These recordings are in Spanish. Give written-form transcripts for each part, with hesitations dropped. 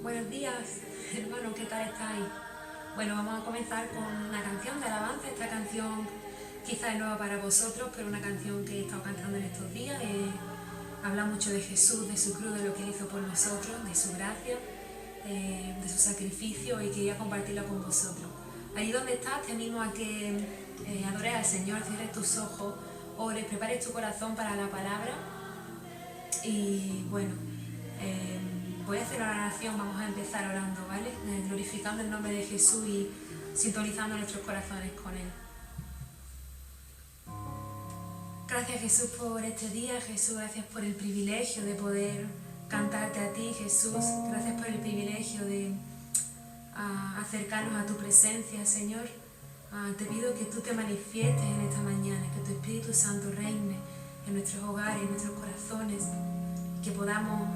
Buenos días, hermanos, ¿qué tal estáis? Bueno, vamos a comenzar con una canción de alabanza. Esta canción quizás es nueva para vosotros, pero una canción que he estado cantando en estos días. Habla mucho de Jesús, de su cruz, de lo que Él hizo por nosotros, de su gracia, de su sacrificio, y quería compartirla con vosotros. Allí donde estás, te animo a que adores al Señor, cierres tus ojos, ores, prepares tu corazón para la palabra. Y bueno, voy a hacer una oración, vamos a empezar orando, ¿vale? Glorificando el nombre de Jesús y sintonizando nuestros corazones con Él. Gracias, Jesús, por este día. Jesús, gracias por el privilegio de poder cantarte a ti, Jesús. Gracias por el privilegio de acercarnos a tu presencia, Señor. Te pido que tú te manifiestes en esta mañana, que tu Espíritu Santo reine en nuestros hogares, en nuestros corazones, que podamos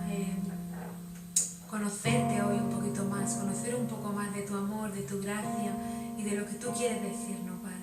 conocerte hoy un poquito más, conocer un poco más de tu amor, de tu gracia y de lo que tú quieres decirnos, Padre.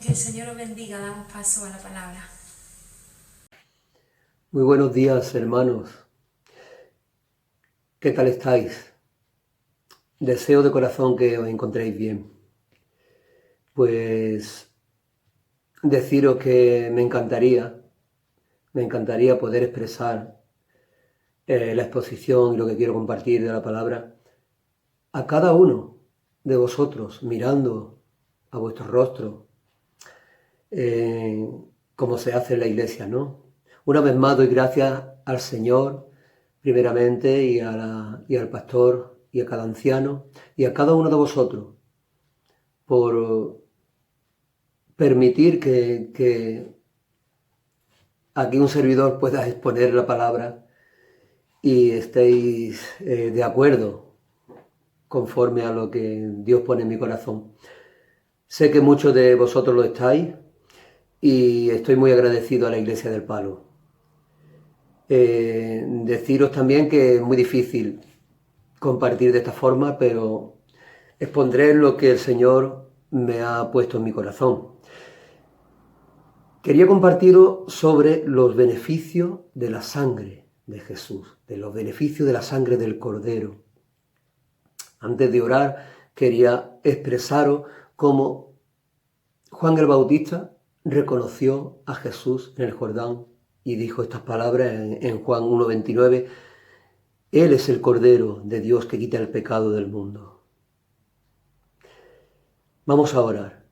Que el Señor os bendiga. Damos paso a la palabra. Muy buenos días, hermanos. ¿Qué tal estáis? Deseo de corazón que os encontréis bien. Pues deciros que me encantaría poder expresar la exposición y lo que quiero compartir de la palabra a cada uno de vosotros, mirando a vuestro rostro, como se hace en la iglesia, ¿no? Una vez más doy gracias al Señor, primeramente, y al pastor, y a cada anciano, y a cada uno de vosotros, por permitir que aquí un servidor pueda exponer la palabra y estéis de acuerdo conforme a lo que Dios pone en mi corazón. Sé que muchos de vosotros lo estáis y estoy muy agradecido a la Iglesia del Palo. Deciros también que es muy difícil compartir de esta forma, pero expondré lo que el Señor me ha puesto en mi corazón. Quería compartiros sobre los beneficios de la sangre de Jesús, de los beneficios de la sangre del Cordero. Antes de orar, quería expresaros cómo Juan el Bautista reconoció a Jesús en el Jordán y dijo estas palabras en Juan 1:29, Él es el Cordero de Dios que quita el pecado del mundo. Vamos a orar.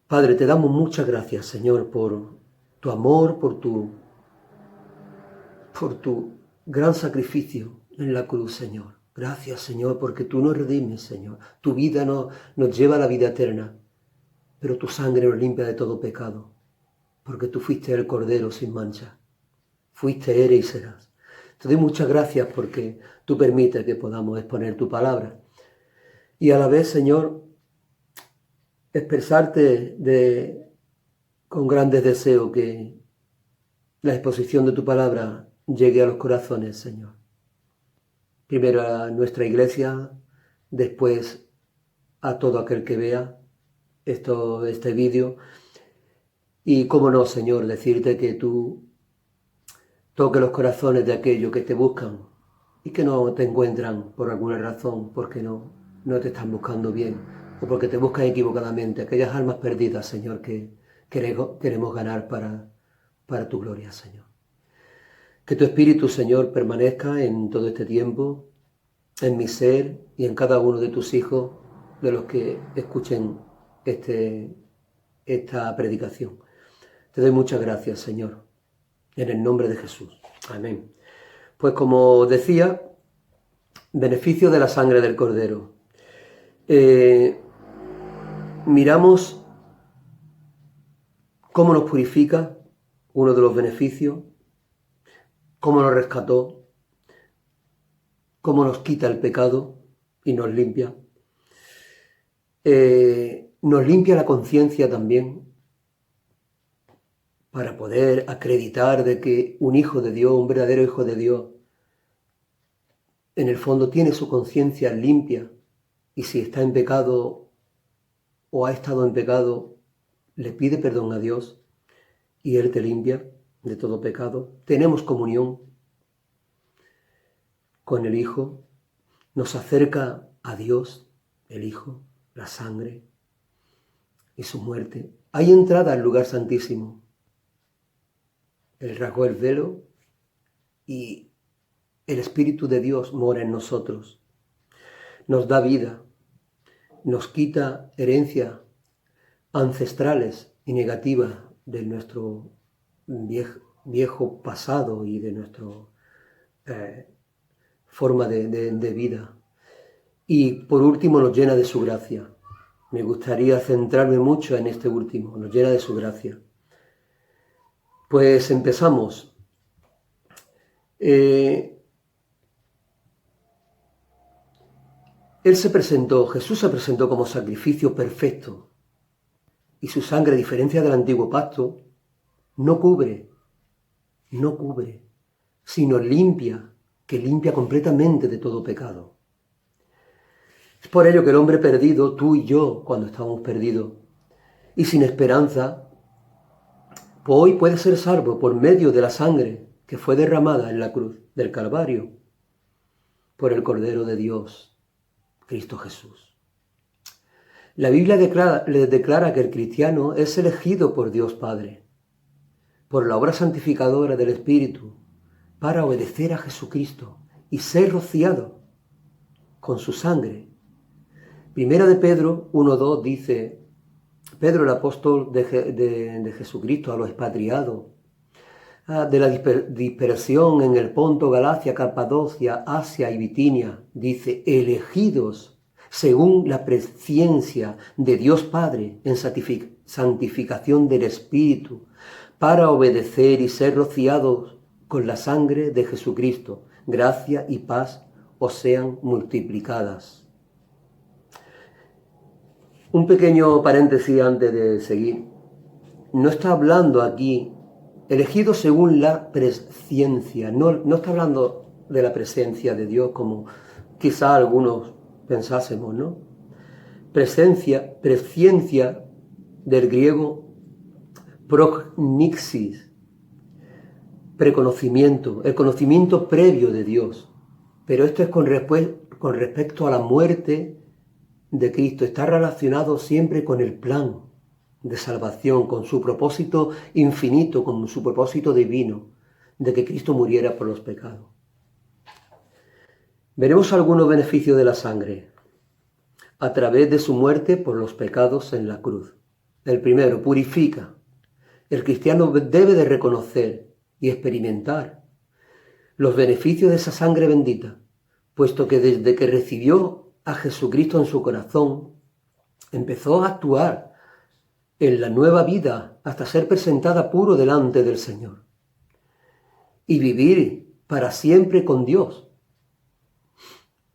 Padre, te damos muchas gracias, Señor, por tu amor, por tu gran sacrificio en la cruz, Señor. Gracias, Señor, porque tú nos redimes, Señor. Tu vida nos lleva a la vida eterna, pero tu sangre nos limpia de todo pecado, porque tú fuiste el Cordero sin mancha. Fuiste, eres y serás. Te doy muchas gracias porque tú permites que podamos exponer tu palabra. Y a la vez, Señor, expresarte con grandes deseos que la exposición de tu palabra llegue a los corazones, Señor. Primero a nuestra iglesia, después a todo aquel que vea este vídeo. Y cómo no, Señor, decirte que tú toques los corazones de aquellos que te buscan y que no te encuentran por alguna razón, porque no te están buscando bien o porque te buscan equivocadamente. Aquellas almas perdidas, Señor, que queremos ganar para tu gloria, Señor. Que tu Espíritu, Señor, permanezca en todo este tiempo, en mi ser y en cada uno de tus hijos, de los que escuchen esta predicación. Te doy muchas gracias, Señor, en el nombre de Jesús. Amén. Pues como decía, beneficio de la sangre del Cordero. Miramos cómo nos purifica, uno de los beneficios, cómo nos rescató, cómo nos quita el pecado y nos limpia. Nos limpia la conciencia también para poder acreditar de que un hijo de Dios, un verdadero hijo de Dios, en el fondo tiene su conciencia limpia y si está en pecado o ha estado en pecado, le pide perdón a Dios y Él te limpia de todo pecado. Tenemos comunión con el Hijo, nos acerca a Dios, el Hijo, la sangre y su muerte. Hay entrada al lugar santísimo. Él rasgó el velo y el Espíritu de Dios mora en nosotros. Nos da vida, nos quita herencias ancestrales y negativas de nuestro viejo pasado y de nuestra forma de vida. Y por último nos llena de su gracia. Me gustaría centrarme mucho en este último, nos llena de su gracia. Pues empezamos. Jesús se presentó como sacrificio perfecto y su sangre, a diferencia del antiguo pacto, no cubre, sino limpia, que limpia completamente de todo pecado. Es por ello que el hombre perdido, tú y yo, cuando estábamos perdidos, y sin esperanza, pues hoy puede ser salvo por medio de la sangre que fue derramada en la cruz del Calvario por el Cordero de Dios, Cristo Jesús. La Biblia le declara que el cristiano es elegido por Dios Padre, por la obra santificadora del Espíritu, para obedecer a Jesucristo y ser rociado con su sangre. Primera de Pedro 1:2 dice, Pedro el apóstol de Jesucristo a los expatriados, de la dispersión en el Ponto, Galacia, Capadocia, Asia y Bitinia, dice, elegidos según la presciencia de Dios Padre en santificación del Espíritu, para obedecer y ser rociados con la sangre de Jesucristo. Gracia y paz os sean multiplicadas. Un pequeño paréntesis antes de seguir. No está hablando aquí, elegido según la presciencia. No está hablando de la presencia de Dios como quizá algunos pensásemos, ¿no? Presciencia del griego prognixis, preconocimiento, el conocimiento previo de Dios. Pero esto es con respecto a la muerte de Cristo. Está relacionado siempre con el plan de salvación, con su propósito infinito, con su propósito divino, de que Cristo muriera por los pecados. Veremos algunos beneficios de la sangre a través de su muerte por los pecados en la cruz. El primero, purifica. El cristiano debe de reconocer y experimentar los beneficios de esa sangre bendita, puesto que desde que recibió a Jesucristo en su corazón, empezó a actuar en la nueva vida hasta ser presentada puro delante del Señor y vivir para siempre con Dios.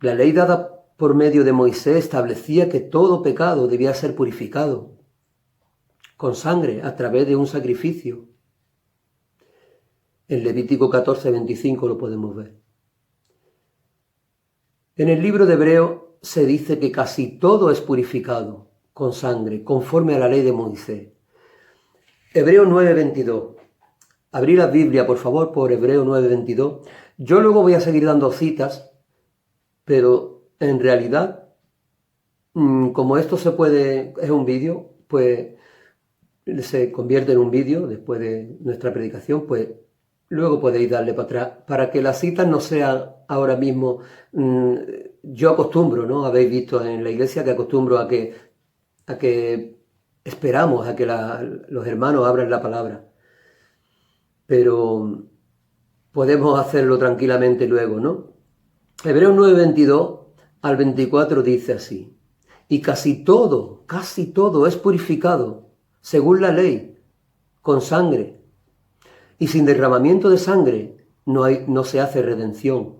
La ley dada por medio de Moisés establecía que todo pecado debía ser purificado con sangre a través de un sacrificio. En Levítico 14:25 lo podemos ver. En el libro de Hebreo se dice que casi todo es purificado con sangre, conforme a la ley de Moisés. Hebreo 9:22. Abrí la Biblia, por favor, por Hebreo 9:22. Yo luego voy a seguir dando citas, pero en realidad, como esto es un vídeo, pues se convierte en un vídeo después de nuestra predicación, pues luego podéis darle para atrás, para que las citas no sean ahora mismo. Yo acostumbro, ¿no? Habéis visto en la iglesia que acostumbro a que esperamos a que los hermanos abran la palabra. Pero podemos hacerlo tranquilamente luego, ¿no? Hebreos 9:22 al 24 dice así: y casi todo es purificado según la ley, con sangre. Y sin derramamiento de sangre no se hace redención.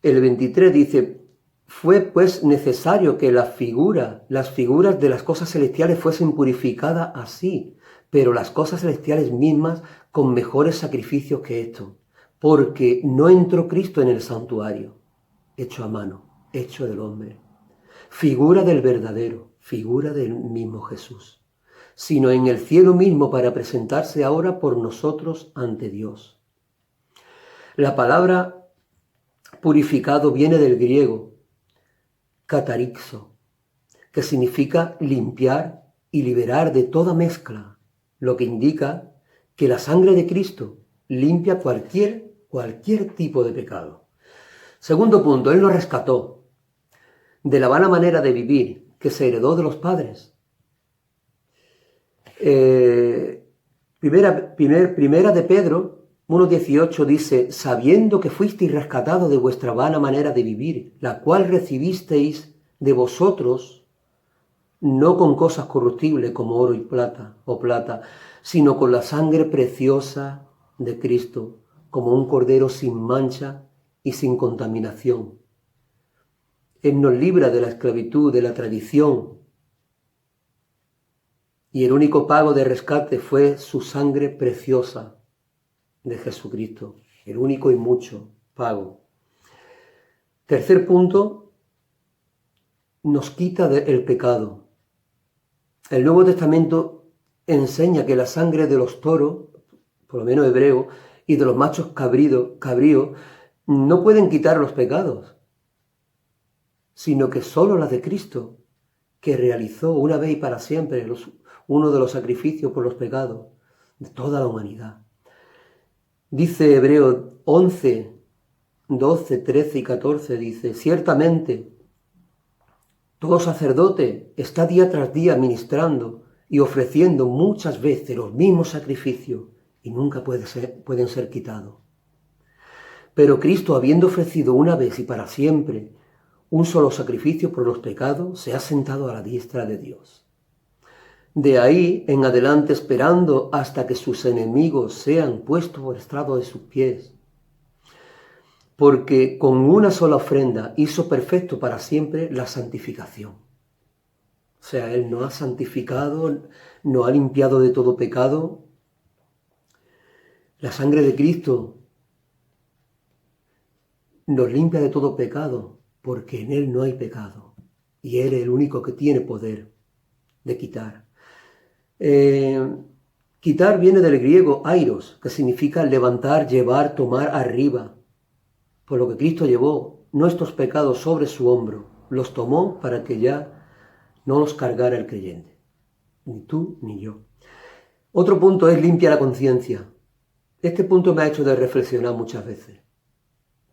El 23 dice, fue pues necesario que las figuras de las cosas celestiales fuesen purificadas así, pero las cosas celestiales mismas con mejores sacrificios que esto, porque no entró Cristo en el santuario, hecho a mano, hecho del hombre, figura del verdadero, figura del mismo Jesús, sino en el cielo mismo para presentarse ahora por nosotros ante Dios. La palabra purificado viene del griego katarixo, que significa limpiar y liberar de toda mezcla, lo que indica que la sangre de Cristo limpia cualquier tipo de pecado. Segundo punto, Él nos rescató de la vana manera de vivir que se heredó de los padres. Primera de Pedro 1:18 dice, sabiendo que fuisteis rescatados de vuestra vana manera de vivir, la cual recibisteis de vosotros, no con cosas corruptibles como oro y plata, sino con la sangre preciosa de Cristo, como un cordero sin mancha y sin contaminación. Él nos libra de la esclavitud, de la tradición, y el único pago de rescate fue su sangre preciosa de Jesucristo, el único y mucho pago. Tercer punto, nos quita el pecado. El Nuevo Testamento enseña que la sangre de los toros, por lo menos hebreo, y de los machos cabríos, no pueden quitar los pecados, sino que solo la de Cristo, que realizó una vez y para siempre uno de los sacrificios por los pecados de toda la humanidad. Dice Hebreos 11, 12, 13 y 14, dice, ciertamente, todo sacerdote está día tras día ministrando y ofreciendo muchas veces los mismos sacrificios y nunca pueden ser quitados. Pero Cristo, habiendo ofrecido una vez y para siempre un solo sacrificio por los pecados, se ha sentado a la diestra de Dios. De ahí en adelante, esperando hasta que sus enemigos sean puestos por estrado de sus pies, porque con una sola ofrenda hizo perfecto para siempre la santificación. O sea, Él nos ha santificado, nos ha limpiado de todo pecado. La sangre de Cristo nos limpia de todo pecado, porque en Él no hay pecado. Y Él es el único que tiene poder de quitar. Quitar viene del griego airos, que significa levantar, llevar, tomar arriba. Por lo que Cristo llevó nuestros pecados sobre su hombro, los tomó para que ya no los cargara el creyente, ni tú ni yo. Otro punto es limpia la conciencia. Este punto me ha hecho de reflexionar muchas veces.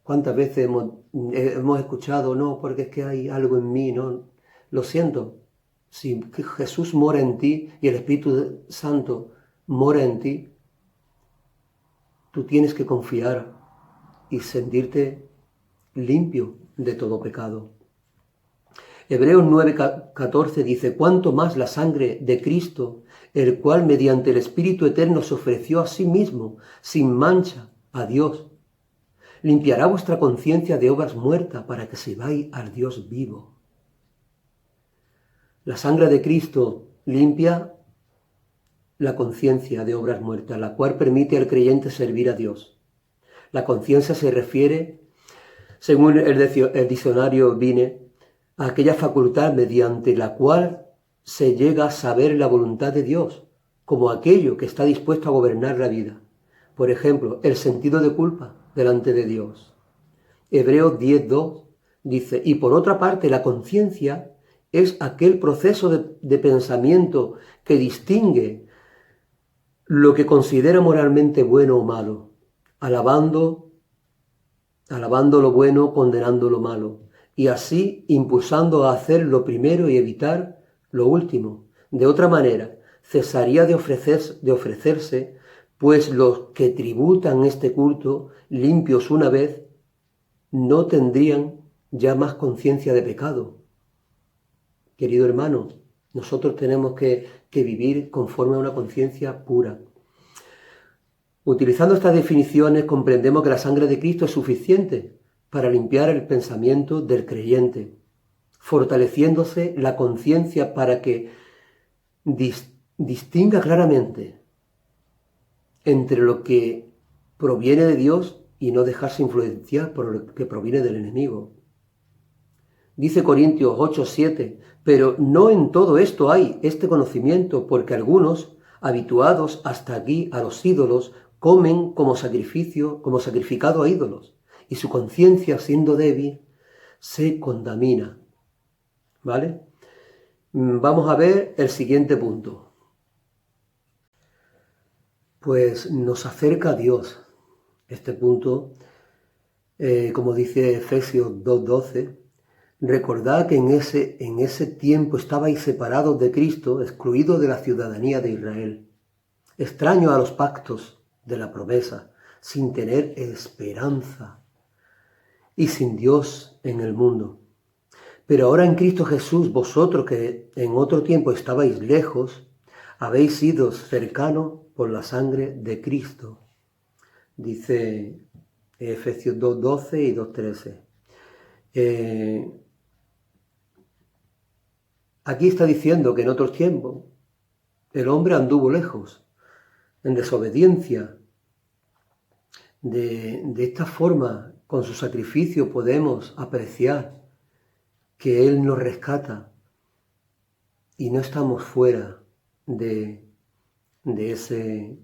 ¿Cuántas veces hemos escuchado, no, porque es que hay algo en mí, no? Lo siento, si Jesús mora en ti y el Espíritu Santo mora en ti, tú tienes que confiar y sentirte limpio de todo pecado. Hebreos 9:14 dice, cuánto más la sangre de Cristo, el cual mediante el Espíritu Eterno se ofreció a sí mismo, sin mancha, a Dios, limpiará vuestra conciencia de obras muertas para que sirváis al Dios vivo. La sangre de Cristo limpia la conciencia de obras muertas, la cual permite al creyente servir a Dios. La conciencia se refiere, según el diccionario Vine, a aquella facultad mediante la cual se llega a saber la voluntad de Dios, como aquello que está dispuesto a gobernar la vida. Por ejemplo, el sentido de culpa delante de Dios. Hebreos 10:2 dice, y por otra parte la conciencia es aquel proceso de pensamiento que distingue lo que considera moralmente bueno o malo, alabando lo bueno, condenando lo malo, y así impulsando a hacer lo primero y evitar lo último. De otra manera, cesaría de ofrecerse, pues los que tributan este culto, limpios una vez, no tendrían ya más conciencia de pecado. Querido hermano, nosotros tenemos que vivir conforme a una conciencia pura. Utilizando estas definiciones comprendemos que la sangre de Cristo es suficiente para limpiar el pensamiento del creyente, fortaleciéndose la conciencia para que distinga claramente entre lo que proviene de Dios y no dejarse influenciar por lo que proviene del enemigo. Dice Corintios 8:7, pero no en todo esto hay este conocimiento, porque algunos, habituados hasta aquí a los ídolos, comen como sacrificado a ídolos, y su conciencia, siendo débil, se contamina. ¿Vale? Vamos a ver el siguiente punto. Pues nos acerca a Dios. Este punto, como dice Efesios 2:12, recordad que en ese tiempo estabais separados de Cristo, excluidos de la ciudadanía de Israel, extraños a los pactos de la promesa, sin tener esperanza y sin Dios en el mundo. Pero ahora en Cristo Jesús, vosotros que en otro tiempo estabais lejos, habéis sido cercanos por la sangre de Cristo. Dice Efesios 2:12 y 2:13. Aquí está diciendo que en otros tiempos el hombre anduvo lejos, en desobediencia. De esta forma, con su sacrificio, podemos apreciar que Él nos rescata y no estamos fuera de ese,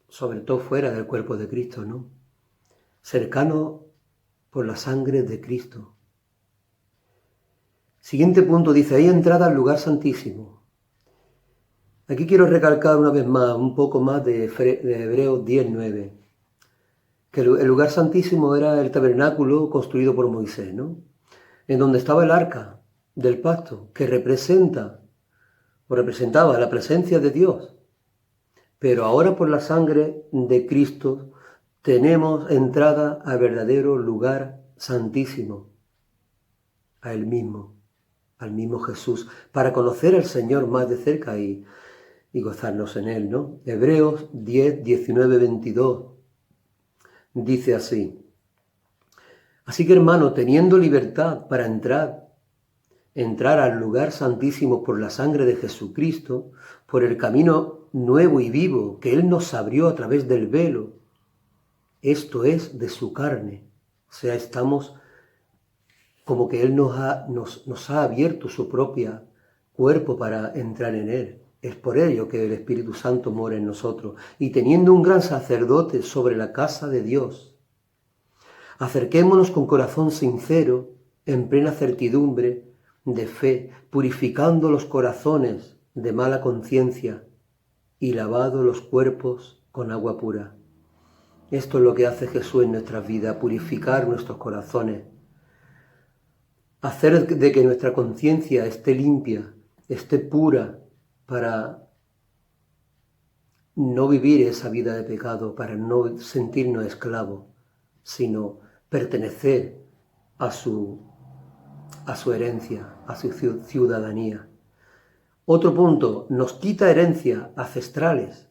sobre todo fuera del cuerpo de Cristo, ¿no? Cercano por la sangre de Cristo. Siguiente punto dice, hay entrada al lugar santísimo. Aquí quiero recalcar una vez más, un poco más de Hebreos 10:9, que el lugar santísimo era el tabernáculo construido por Moisés, ¿no? En donde estaba el arca del pacto, que representaba la presencia de Dios. Pero ahora por la sangre de Cristo tenemos entrada al verdadero lugar santísimo, a Él mismo, al mismo Jesús, para conocer al Señor más de cerca y gozarnos en Él, ¿no? Hebreos 10, 19, 22 dice así: así que, hermano, teniendo libertad para entrar al lugar santísimo por la sangre de Jesucristo, por el camino nuevo y vivo que Él nos abrió a través del velo, esto es de su carne. O sea, estamos como que Él nos ha abierto su propio cuerpo para entrar en Él. Es por ello que el Espíritu Santo mora en nosotros. Y teniendo un gran sacerdote sobre la casa de Dios, acerquémonos con corazón sincero, en plena certidumbre de fe, purificando los corazones de mala conciencia y lavado los cuerpos con agua pura. Esto es lo que hace Jesús en nuestras vidas, purificar nuestros corazones, hacer de que nuestra conciencia esté limpia, esté pura, para no vivir esa vida de pecado, para no sentirnos esclavos, sino pertenecer a su herencia, a su ciudadanía. Otro punto, nos quita herencias ancestrales,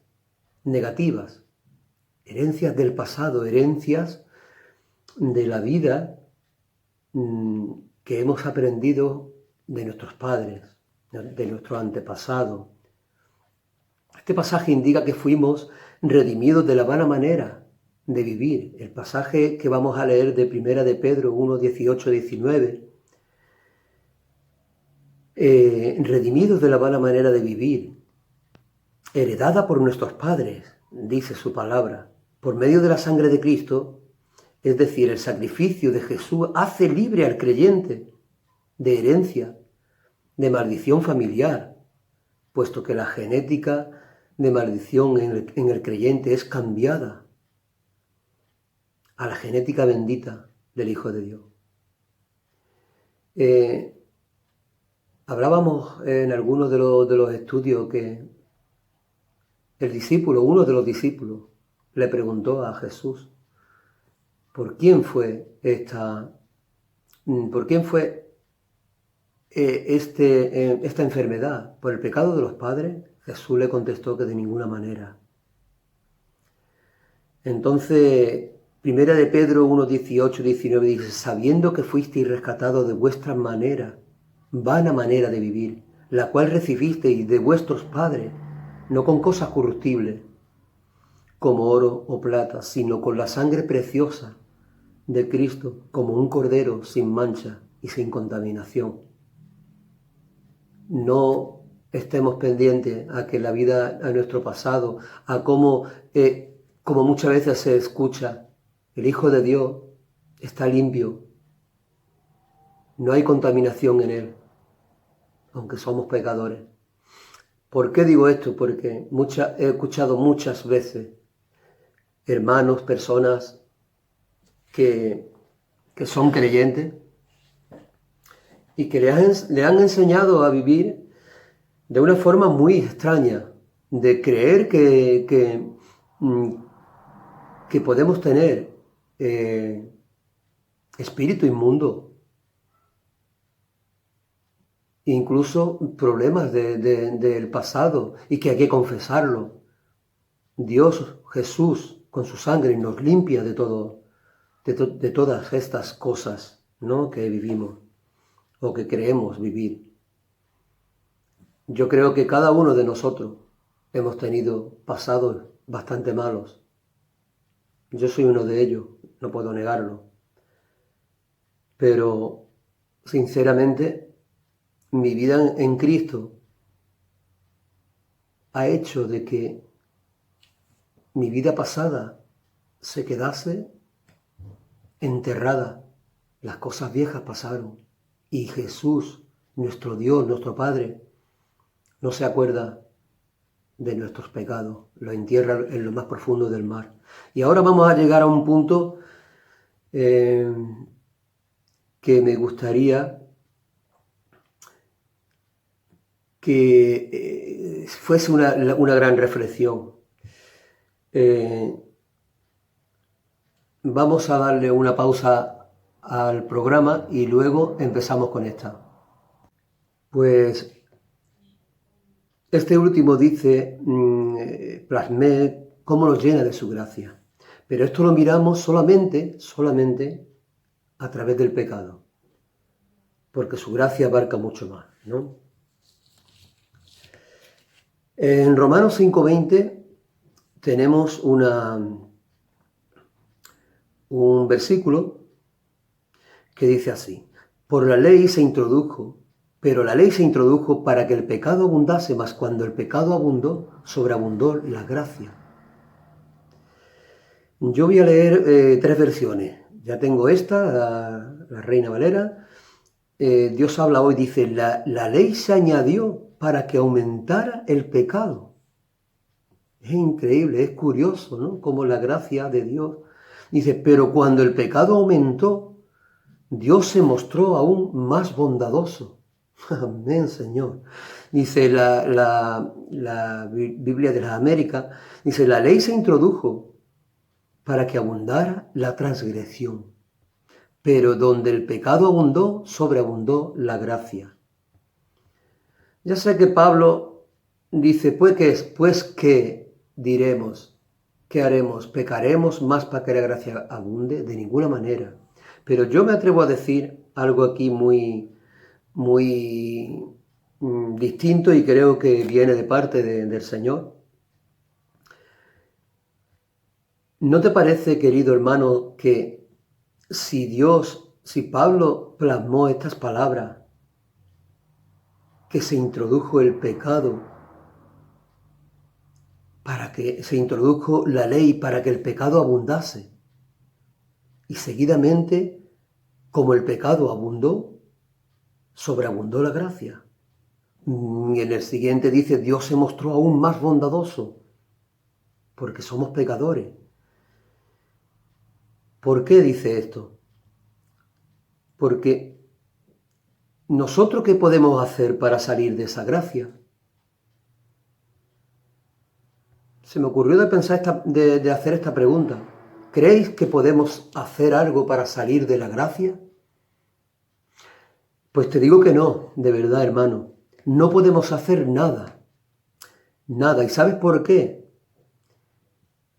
negativas, herencias del pasado, herencias de la vida que hemos aprendido de nuestros padres, de nuestro antepasado. Este pasaje indica que fuimos redimidos de la vana manera de vivir. El pasaje que vamos a leer de Primera de Pedro 1, 18, 19, redimidos de la vana manera de vivir, heredada por nuestros padres, dice su palabra, por medio de la sangre de Cristo, es decir, el sacrificio de Jesús hace libre al creyente de herencia, de maldición familiar, puesto que la genética de maldición en el creyente es cambiada a la genética bendita del Hijo de Dios. Hablábamos en algunos de los estudios que uno de los discípulos, le preguntó a Jesús, ¿por quién fue esta enfermedad? ¿Por el pecado de los padres? Jesús le contestó que de ninguna manera. Entonces, Primera de Pedro 1, 18, 19 dice, sabiendo que fuisteis rescatados de vuestra vana manera de vivir, la cual recibisteis de vuestros padres, no con cosas corruptibles, como oro o plata, sino con la sangre preciosa de Cristo, como un cordero sin mancha y sin contaminación. No estemos pendientes a que la vida, a nuestro pasado, a cómo muchas veces se escucha, el Hijo de Dios está limpio, no hay contaminación en Él, aunque somos pecadores. ¿Por qué digo esto? Porque he escuchado muchas veces hermanos, personas que son creyentes y que le han enseñado a vivir de una forma muy extraña, de creer que podemos tener espíritu inmundo, incluso problemas del pasado y que hay que confesarlo. Dios, Jesús, con su sangre nos limpia de todas estas cosas, ¿no?, que vivimos o que creemos vivir. Yo creo que cada uno de nosotros hemos tenido pasados bastante malos. Yo soy uno de ellos, no puedo negarlo. Pero, sinceramente, mi vida en Cristo ha hecho de que mi vida pasada se quedase enterrada. Las cosas viejas pasaron y Jesús, nuestro Dios, nuestro Padre, no se acuerda de nuestros pecados, los entierra en lo más profundo del mar. Y ahora vamos a llegar a un punto que me gustaría que fuese una gran reflexión. Vamos a darle una pausa al programa y luego empezamos con esta. Pues este último dice, plasmé cómo nos llena de su gracia. Pero esto lo miramos solamente a través del pecado, porque su gracia abarca mucho más, ¿no? En Romanos 5:20 tenemos un versículo que dice así: por la ley se introdujo, pero la ley se introdujo para que el pecado abundase, mas cuando el pecado abundó, sobreabundó la gracia. Yo voy a leer 3 versiones. Ya tengo esta, la Reina Valera. Dios habla hoy, dice, la ley se añadió para que aumentara el pecado. Es increíble, es curioso, ¿no? Como la gracia de Dios. Dice, pero cuando el pecado aumentó, Dios se mostró aún más bondadoso. Amén, Señor. Dice la Biblia de las Américas, dice, la ley se introdujo para que abundara la transgresión. Pero donde el pecado abundó, sobreabundó la gracia. Ya sé que Pablo dice, pues ¿qué diremos? ¿Qué haremos? ¿Pecaremos más para que la gracia abunde? De ninguna manera. Pero yo me atrevo a decir algo aquí muy distinto y creo que viene de parte del Señor. ¿No te parece, querido hermano, que si Pablo plasmó estas palabras, que se introdujo el pecado, para que se introdujo la ley para que el pecado abundase, y seguidamente, como el pecado abundó, sobreabundó la gracia? Y en el siguiente dice, Dios se mostró aún más bondadoso, porque somos pecadores. ¿Por qué dice esto? Porque ¿nosotros qué podemos hacer para salir de esa gracia? Se me ocurrió de hacer esta pregunta. ¿Creéis que podemos hacer algo para salir de la gracia? Pues te digo que no, de verdad, hermano. No podemos hacer nada. Nada. ¿Y sabes por qué?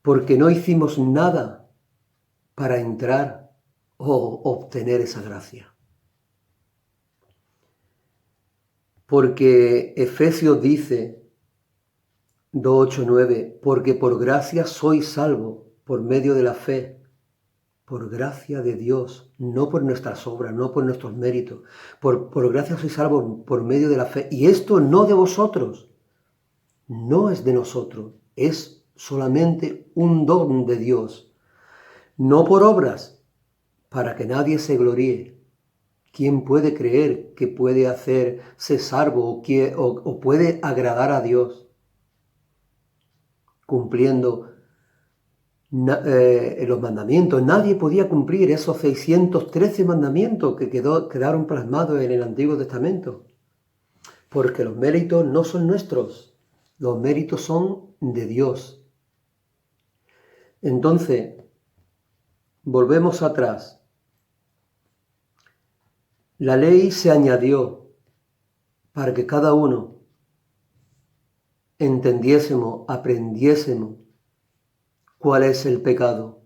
Porque no hicimos nada para entrar o obtener esa gracia. Porque Efesios dice 2:8-9, porque por gracia sois salvo por medio de la fe, por gracia de Dios, no por nuestras obras, no por nuestros méritos, por gracia sois salvo por medio de la fe, y esto no de vosotros, no es de nosotros, es solamente un don de Dios, no por obras, para que nadie se gloríe. ¿Quién puede creer que puede hacerse salvo o puede agradar a Dios cumpliendo los mandamientos? Nadie podía cumplir esos 613 mandamientos que quedaron plasmados en el Antiguo Testamento, porque los méritos no son nuestros, los méritos son de Dios. Entonces, volvemos atrás. La ley se añadió para que cada uno entendiésemos, aprendiésemos cuál es el pecado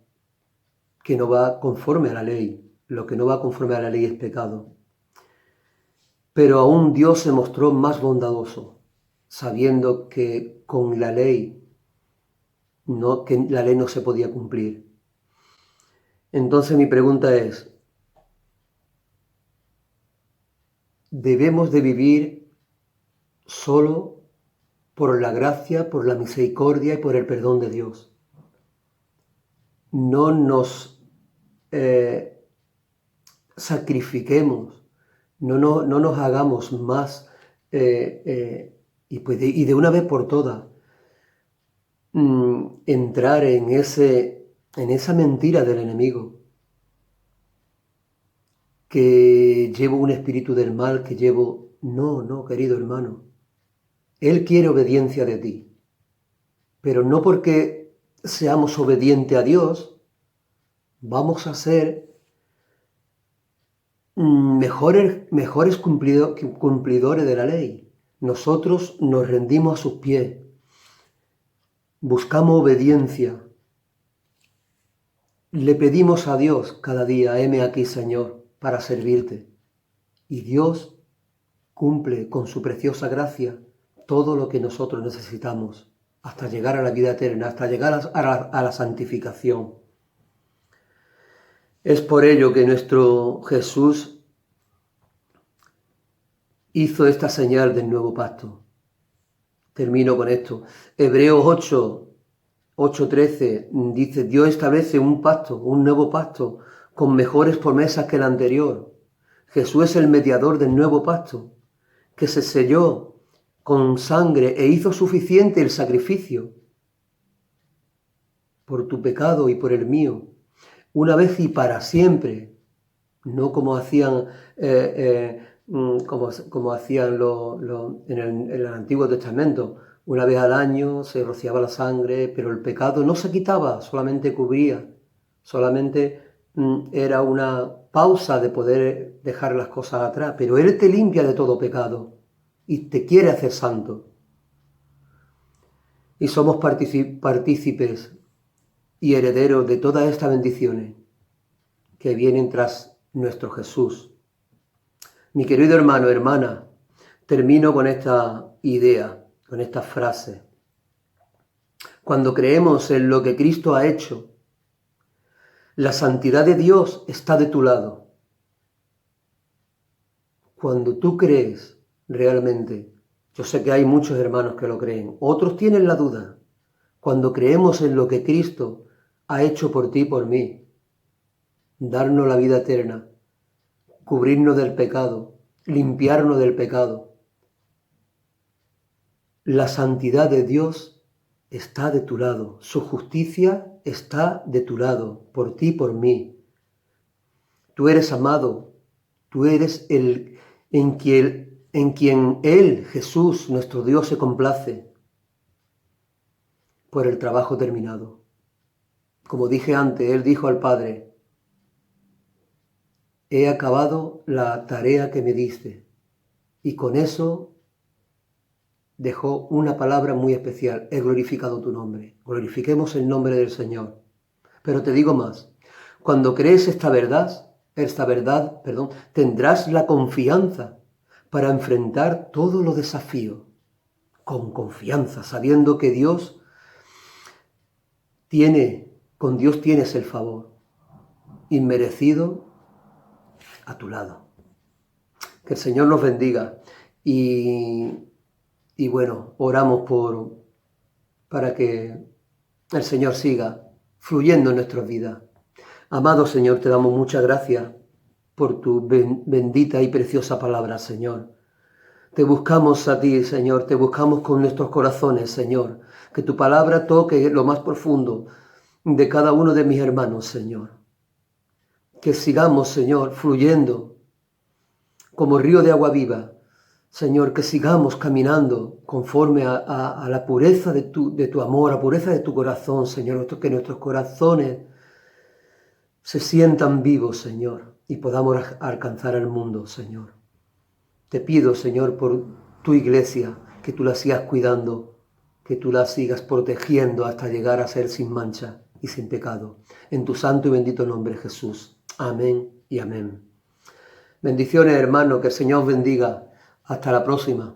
que no va conforme a la ley. Lo que no va conforme a la ley es pecado. Pero aún Dios se mostró más bondadoso, sabiendo que con la ley que la ley no se podía cumplir. Entonces mi pregunta es, debemos de vivir solo por la gracia, por la misericordia y por el perdón de Dios. No nos sacrifiquemos, no nos hagamos más y de una vez por todas entrar en esa mentira del enemigo, que llevo un espíritu del mal, que llevo... No, querido hermano. Él quiere obediencia de ti, pero no porque seamos obedientes a Dios, vamos a ser mejores cumplidores de la ley. Nosotros nos rendimos a sus pies, buscamos obediencia, le pedimos a Dios cada día, heme aquí, Señor, para servirte. Y Dios cumple con su preciosa gracia todo lo que nosotros necesitamos hasta llegar a la vida eterna, hasta llegar a la santificación. Es por ello que nuestro Jesús hizo esta señal del nuevo pacto. Termino con esto. Hebreos 8:13 dice: Dios establece un pacto, un nuevo pacto, con mejores promesas que el anterior. Jesús es el mediador del nuevo pacto, que se selló con sangre e hizo suficiente el sacrificio por tu pecado y por el mío, una vez y para siempre, no como hacían en el Antiguo Testamento. Una vez al año se rociaba la sangre, pero el pecado no se quitaba, solamente cubría, solamente era una pausa de poder dejar las cosas atrás, pero Él te limpia de todo pecado y te quiere hacer santo. Y somos partícipes y herederos de todas estas bendiciones que vienen tras nuestro Jesús. Mi querido hermano, hermana, termino con esta idea, con esta frase. Cuando creemos en lo que Cristo ha hecho, la santidad de Dios está de tu lado. Cuando tú crees realmente, yo sé que hay muchos hermanos que lo creen, otros tienen la duda. Cuando creemos en lo que Cristo ha hecho por ti y por mí, darnos la vida eterna, cubrirnos del pecado, limpiarnos del pecado, la santidad de Dios está de tu lado, su justicia está de tu lado, por ti y por mí. Tú eres amado, tú eres el en quien Él, Jesús, nuestro Dios, se complace por el trabajo terminado. Como dije antes, Él dijo al Padre: he acabado la tarea que me diste. Y con eso dejó una palabra muy especial: he glorificado tu nombre. Glorifiquemos el nombre del Señor. Pero te digo más, cuando crees esta verdad, tendrás la confianza para enfrentar todos los desafíos, con confianza, sabiendo que con Dios tienes el favor inmerecido a tu lado. Que el Señor nos bendiga y bueno, oramos para que el Señor siga fluyendo en nuestras vidas. Amado Señor, te damos muchas gracias por tu bendita y preciosa palabra, Señor. Te buscamos a ti, Señor, te buscamos con nuestros corazones, Señor. Que tu palabra toque lo más profundo de cada uno de mis hermanos, Señor. Que sigamos, Señor, fluyendo como río de agua viva. Señor, que sigamos caminando conforme a la pureza de tu amor, a la pureza de tu corazón, Señor. Que nuestros corazones se sientan vivos, Señor, y podamos alcanzar al mundo, Señor. Te pido, Señor, por tu iglesia, que tú la sigas cuidando, que tú la sigas protegiendo hasta llegar a ser sin mancha y sin pecado. En tu santo y bendito nombre, Jesús. Amén y amén. Bendiciones, hermanos, que el Señor os bendiga. Hasta la próxima.